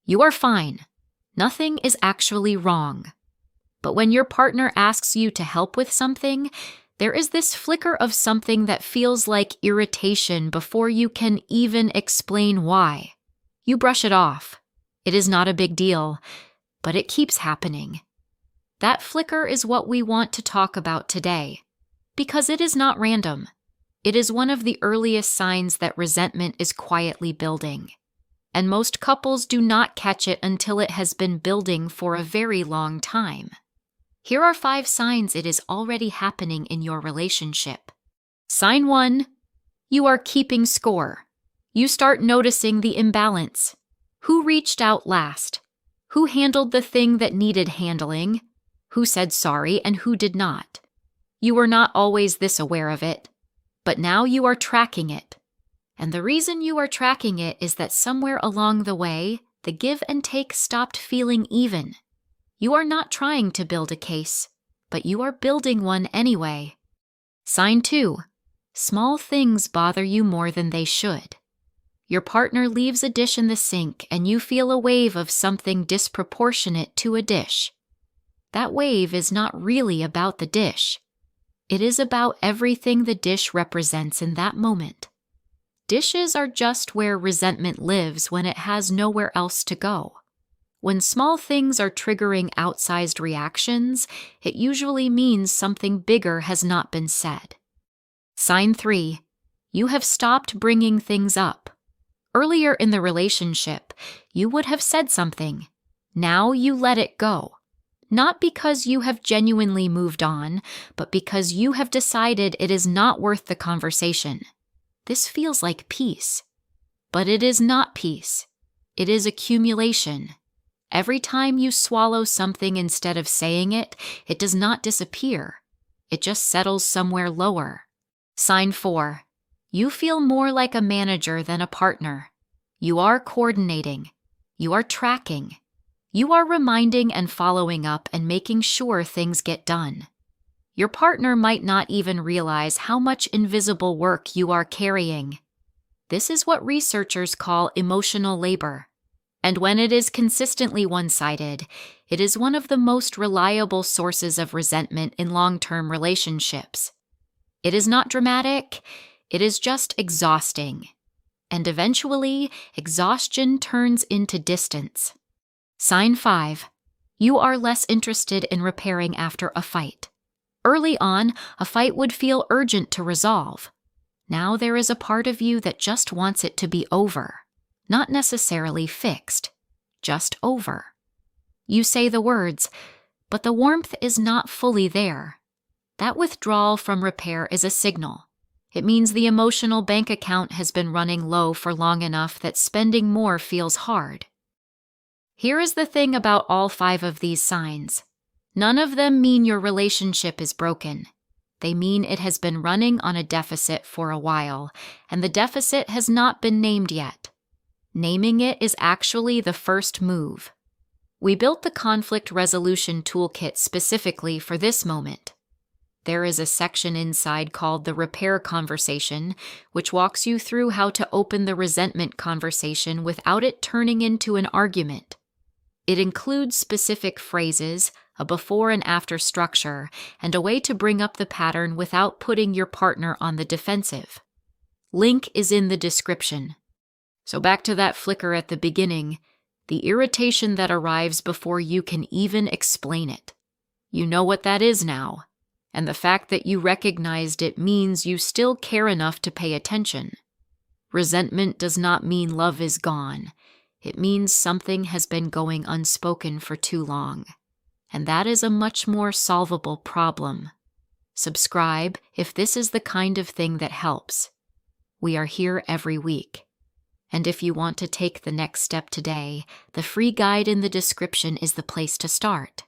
You are fine. Nothing is actually wrong. But when your partner asks you to help with something, there is this flicker of something that feels like irritation before you can even explain why. You brush it off. It is not a big deal, but it keeps happening. That flicker is what we want to talk about today, because it is not random. It is one of the earliest signs that resentment is quietly building, and most couples do not catch it until it has been building for a very long time. Here are 5 signs it is already happening in your relationship. Sign 1. You are keeping score. You start noticing the imbalance. Who reached out last? Who handled the thing that needed handling? Who said sorry and who did not? You were not always this aware of it, but now you are tracking it. And the reason you are tracking it is that somewhere along the way, the give and take stopped feeling even. You are not trying to build a case, but you are building one anyway. Sign 2. Small things bother you more than they should. Your partner leaves a dish in the sink and you feel a wave of something disproportionate to a dish. That wave is not really about the dish. It is about everything the dish represents in that moment. Dishes are just where resentment lives when it has nowhere else to go. When small things are triggering outsized reactions, it usually means something bigger has not been said. Sign 3. You have stopped bringing things up. Earlier in the relationship, you would have said something. Now you let it go. Not because you have genuinely moved on, but because you have decided it is not worth the conversation. This feels like peace. But it is not peace. It is accumulation. Every time you swallow something instead of saying it, it does not disappear. It just settles somewhere lower. Sign 4. You feel more like a manager than a partner. You are coordinating. You are tracking. You are reminding and following up and making sure things get done. Your partner might not even realize how much invisible work you are carrying. This is what researchers call emotional labor. And when it is consistently one-sided, it is one of the most reliable sources of resentment in long-term relationships. It is not dramatic, it is just exhausting. And eventually, exhaustion turns into distance. Sign 5. You are less interested in repairing after a fight. Early on, a fight would feel urgent to resolve. Now there is a part of you that just wants it to be over. Not necessarily fixed, just over. You say the words, but the warmth is not fully there. That withdrawal from repair is a signal. It means the emotional bank account has been running low for long enough that spending more feels hard. Here is the thing about all 5 of these signs. None of them mean your relationship is broken. They mean it has been running on a deficit for a while, and the deficit has not been named yet. Naming it is actually the first move. We built the conflict resolution toolkit specifically for this moment. There is a section inside called the repair conversation, which walks you through how to open the resentment conversation without it turning into an argument. It includes specific phrases, a before and after structure, and a way to bring up the pattern without putting your partner on the defensive. Link is in the description. So back to that flicker at the beginning, the irritation that arrives before you can even explain it. You know what that is now, and the fact that you recognized it means you still care enough to pay attention. Resentment does not mean love is gone. It means something has been going unspoken for too long, and that is a much more solvable problem. Subscribe if this is the kind of thing that helps. We are here every week. And if you want to take the next step today, the free guide in the description is the place to start.